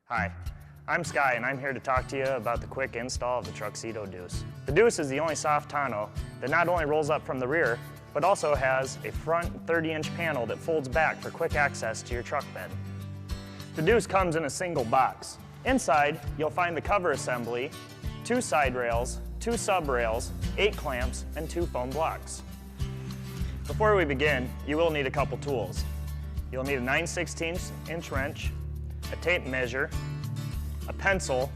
Hi, I'm Sky and I'm here to talk to you about the quick install of the TruXedo Deuce. The Deuce is the only soft tonneau that not only rolls up from the rear, but also has a front 30-inch panel that folds back for quick access to your truck bed. The Deuce comes in a single box. Inside, you'll find the cover assembly, 2 side rails, 2 sub rails, 8 clamps, and 2 foam blocks. Before we begin, you will need a couple tools. You'll need a 9/16" wrench, a tape measure, a pencil,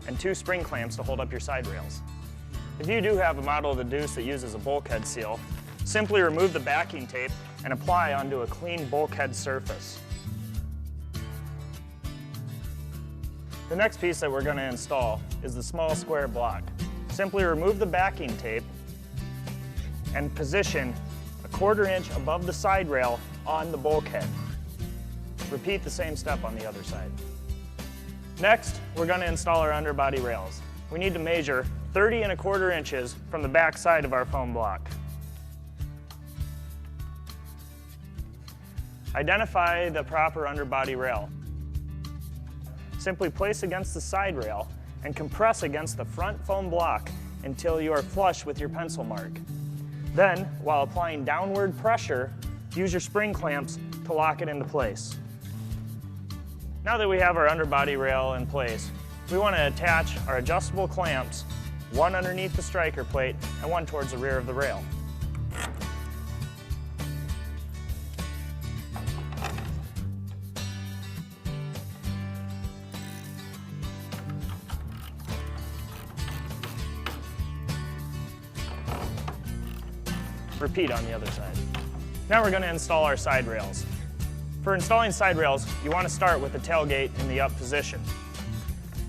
and 2 spring clamps to hold up your side rails. If you do have a model of the Deuce that uses a bulkhead seal, simply remove the backing tape and apply onto a clean bulkhead surface. The next piece that we're going to install is the small square block. Simply remove the backing tape and position a 1/4 inch above the side rail on the bulkhead. Repeat the same step on the other side. Next, we're going to install our underbody rails. We need to measure 30 1/4 inches from the back side of our foam block. Identify the proper underbody rail. Simply place against the side rail and compress against the front foam block until you are flush with your pencil mark. Then, while applying downward pressure, use your spring clamps to lock it into place. Now that we have our underbody rail in place, we want to attach our adjustable clamps, one underneath the striker plate and one towards the rear of the rail. Repeat on the other side. Now we're going to install our side rails. For installing side rails, you want to start with the tailgate in the up position.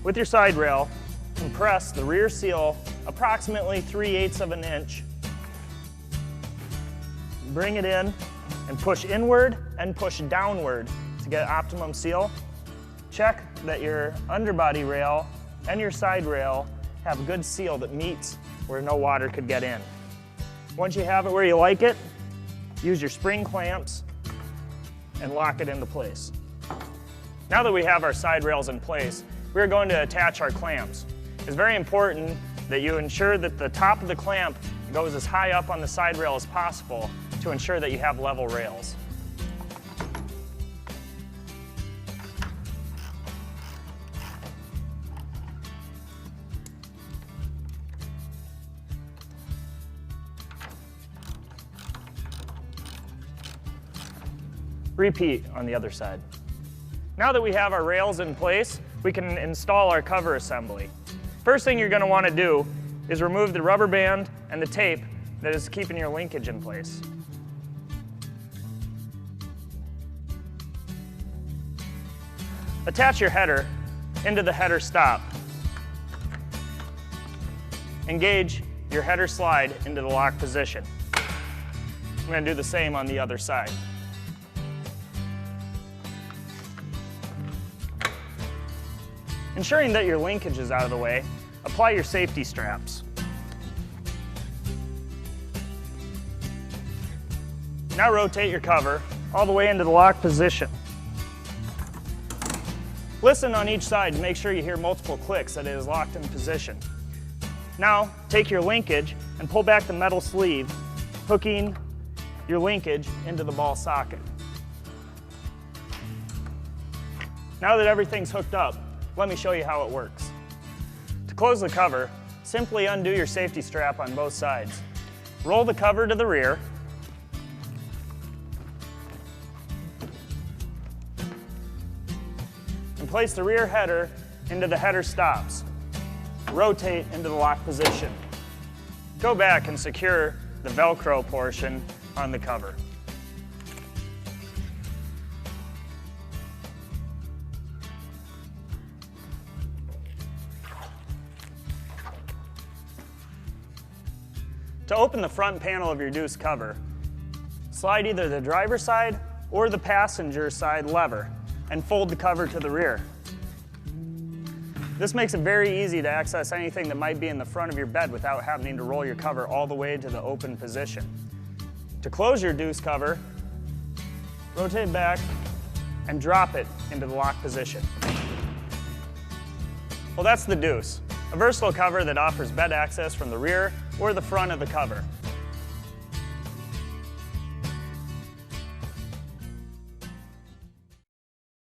With your side rail, compress the rear seal approximately 3/8 inch. Bring it in and push inward and push downward to get optimum seal. Check that your underbody rail and your side rail have a good seal that meets where no water could get in. Once you have it where you like it, use your spring clamps and lock it into place. Now that we have our side rails in place, we're going to attach our clamps. It's very important that you ensure that the top of the clamp goes as high up on the side rail as possible to ensure that you have level rails. Repeat on the other side. Now that we have our rails in place, we can install our cover assembly. First thing you're going to want to do is remove the rubber band and the tape that is keeping your linkage in place. Attach your header into the header stop. Engage your header slide into the lock position. I'm going to do the same on the other side. Ensuring that your linkage is out of the way, apply your safety straps. Now rotate your cover all the way into the lock position. Listen on each side to make sure you hear multiple clicks that it is locked in position. Now take your linkage and pull back the metal sleeve, hooking your linkage into the ball socket. Now that everything's hooked up, let me show you how it works. To close the cover, simply undo your safety strap on both sides. Roll the cover to the rear. And place the rear header into the header stops. Rotate into the lock position. Go back and secure the Velcro portion on the cover. To open the front panel of your Deuce cover, slide either the driver's side or the passenger side lever and fold the cover to the rear. This makes it very easy to access anything that might be in the front of your bed without having to roll your cover all the way to the open position. To close your Deuce cover, rotate back and drop it into the lock position. Well, that's the Deuce, a versatile cover that offers bed access from the rear or the front of the cover.